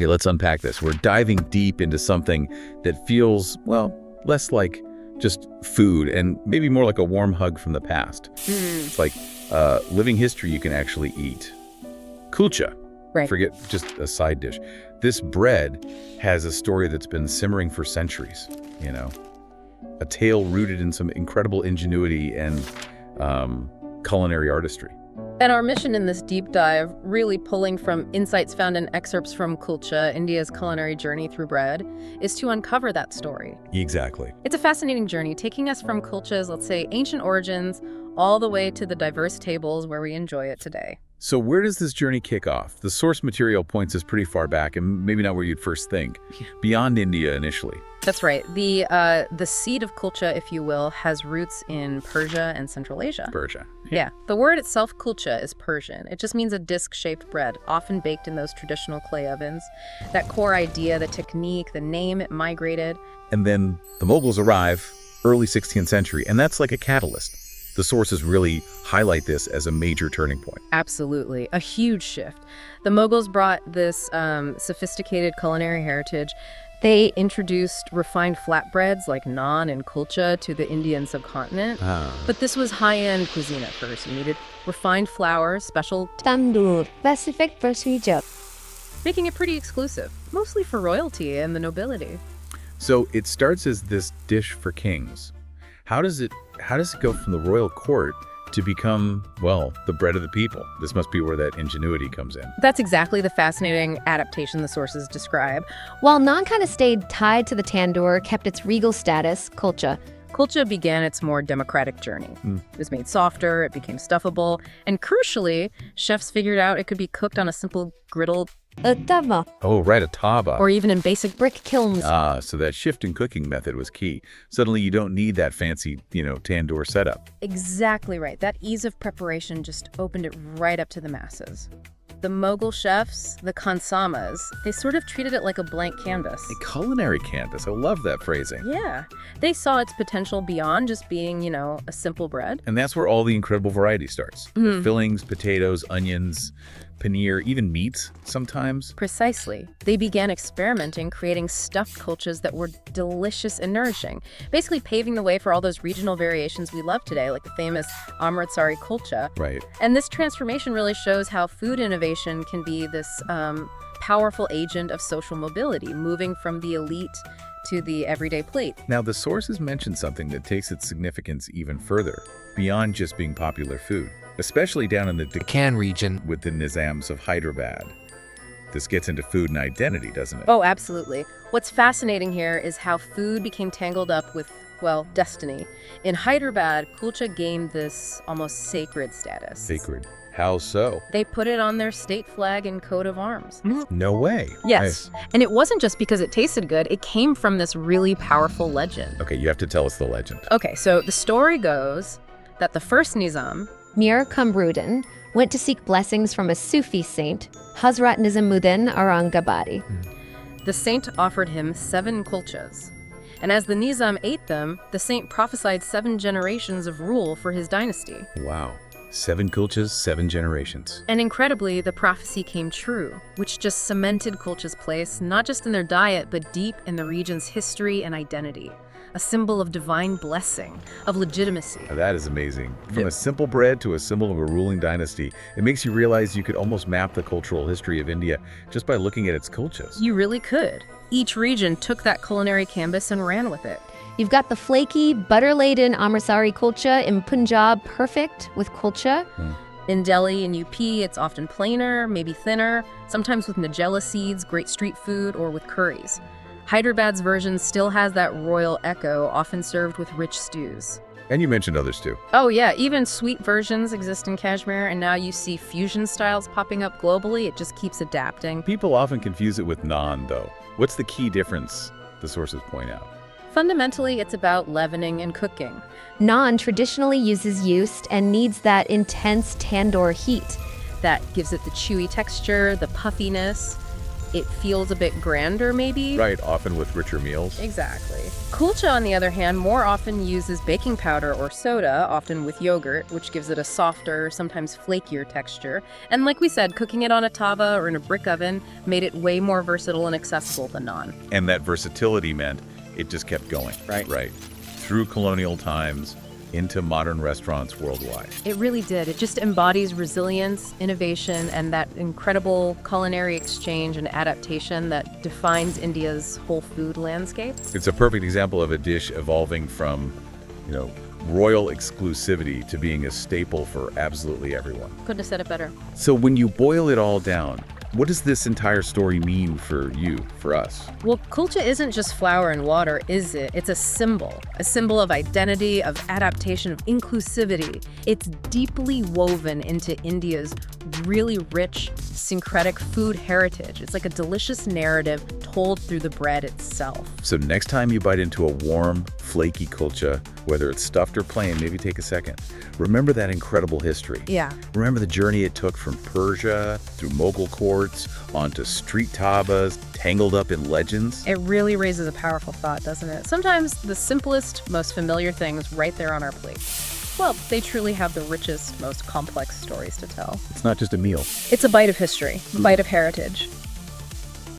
Okay, let's unpack this. We're diving deep into something that feels, well, less like just food and maybe more like a warm hug from the past. It's like living history you can actually eat. Kulcha. Right. Forget just a side dish. This bread has a story that's been simmering for centuries, you know. A tale rooted in some incredible ingenuity and culinary artistry. And our mission in this deep dive, really pulling from insights found in excerpts from Kulcha, India's culinary journey through bread, is to uncover that story. Exactly. It's a fascinating journey, taking us from Kulcha's, let's say, ancient origins, all the way to the diverse tables where we enjoy it today. So where does this journey kick off? The source material points us pretty far back, and maybe not where you'd first think. Beyond India initially. That's right. The seed of kulcha, if you will, has roots in Persia and Central Asia. Persia. Yeah. The word itself, kulcha, is Persian. It just means a disc-shaped bread, often baked in those traditional clay ovens. That core idea, the technique, the name, it migrated. And then the Mughals arrive, early 16th century, and that's like a catalyst. The sources really highlight this as a major turning point. Absolutely. A huge shift. The Mughals brought this sophisticated culinary heritage. They introduced refined flatbreads like naan and kulcha to the Indian subcontinent. But this was high-end cuisine at first. You needed refined flour, special tandoor, specific procedure, making it pretty exclusive, mostly for royalty and the nobility. So it starts as this dish for kings. How does it go from the royal court to become, well, the bread of the people? This must be where that ingenuity comes in. That's exactly the fascinating adaptation the sources describe. While naan kind of stayed tied to the tandoor, kept its regal status, kulcha. Kulcha began its more democratic journey. It was made softer, it became stuffable, and crucially, chefs figured out it could be cooked on a simple griddle. A tava. Oh, right, a taba. Or even in basic brick kilns. So that shift in cooking method was key. Suddenly you don't need that fancy, tandoor setup. Exactly right. That ease of preparation just opened it right up to the masses. The Mughal chefs, the khansamas, they sort of treated it like a blank canvas. A culinary canvas. I love that phrasing. Yeah. They saw its potential beyond just being, a simple bread. And that's where all the incredible variety starts. The fillings, potatoes, onions, paneer, even meats sometimes. Precisely. They began experimenting, creating stuffed kulchas that were delicious and nourishing, basically paving the way for all those regional variations we love today, like the famous Amritsari Kulcha. Right. And this transformation really shows how food innovation can be this powerful agent of social mobility, moving from the elite to the everyday plate. Now, the sources mention something that takes its significance even further, beyond just being popular food. Especially down in the Deccan region with the Nizams of Hyderabad. This gets into food and identity, doesn't it? Oh, absolutely. What's fascinating here is how food became tangled up with, well, destiny. In Hyderabad, kulcha gained this almost sacred status. Sacred? How so? They put it on their state flag and coat of arms. No way. Yes. And it wasn't just because it tasted good. It came from this really powerful legend. Okay, you have to tell us the legend. Okay, so the story goes that the first Nizam, Mir Kamruddin, went to seek blessings from a Sufi saint, Hazrat Nizamuddin Aurangabadi. The saint offered him 7 kulchas. And as the Nizam ate them, the saint prophesied 7 generations of rule for his dynasty. Wow. 7 kulchas, 7 generations. And incredibly, the prophecy came true, which just cemented kulcha's place, not just in their diet, but deep in the region's history and identity. A symbol of divine blessing, of legitimacy. Now that is amazing. From a simple bread to a symbol of a ruling dynasty, it makes you realize you could almost map the cultural history of India just by looking at its kulchas. You really could. Each region took that culinary canvas and ran with it. You've got the flaky, butter-laden Amritsari Kulcha in Punjab, perfect with kulcha. In Delhi and UP, it's often plainer, maybe thinner, sometimes with nigella seeds, great street food, or with curries. Hyderabad's version still has that royal echo, often served with rich stews. And you mentioned others too. Oh yeah, even sweet versions exist in Kashmir, and now you see fusion styles popping up globally. It just keeps adapting. People often confuse it with naan, though. What's the key difference the sources point out? Fundamentally, it's about leavening and cooking. Naan traditionally uses yeast and needs that intense tandoor heat. That gives it the chewy texture, the puffiness. It feels a bit grander, maybe. Right, often with richer meals. Exactly. Kulcha, on the other hand, more often uses baking powder or soda, often with yogurt, which gives it a softer, sometimes flakier texture. And like we said, cooking it on a tava or in a brick oven made it way more versatile and accessible than naan. And that versatility meant it just kept going. Right. Through colonial times, into modern restaurants worldwide. It really did. It just embodies resilience, innovation, and that incredible culinary exchange and adaptation that defines India's whole food landscape. It's a perfect example of a dish evolving from, royal exclusivity to being a staple for absolutely everyone. Couldn't have said it better. So when you boil it all down, what does this entire story mean for you, for us? Well, kulcha isn't just flour and water, is it? It's a symbol of identity, of adaptation, of inclusivity. It's deeply woven into India's really rich, syncretic food heritage. It's like a delicious narrative told through the bread itself. So next time you bite into a warm, flaky kulcha, whether it's stuffed or plain, maybe take a second. Remember that incredible history. Yeah. Remember the journey it took from Persia, through Mughal courts, onto street dhabas, tangled up in legends. It really raises a powerful thought, doesn't it? Sometimes the simplest, most familiar things right there on our plate. Well, they truly have the richest, most complex stories to tell. It's not just a meal. It's a bite of history, a bite of heritage.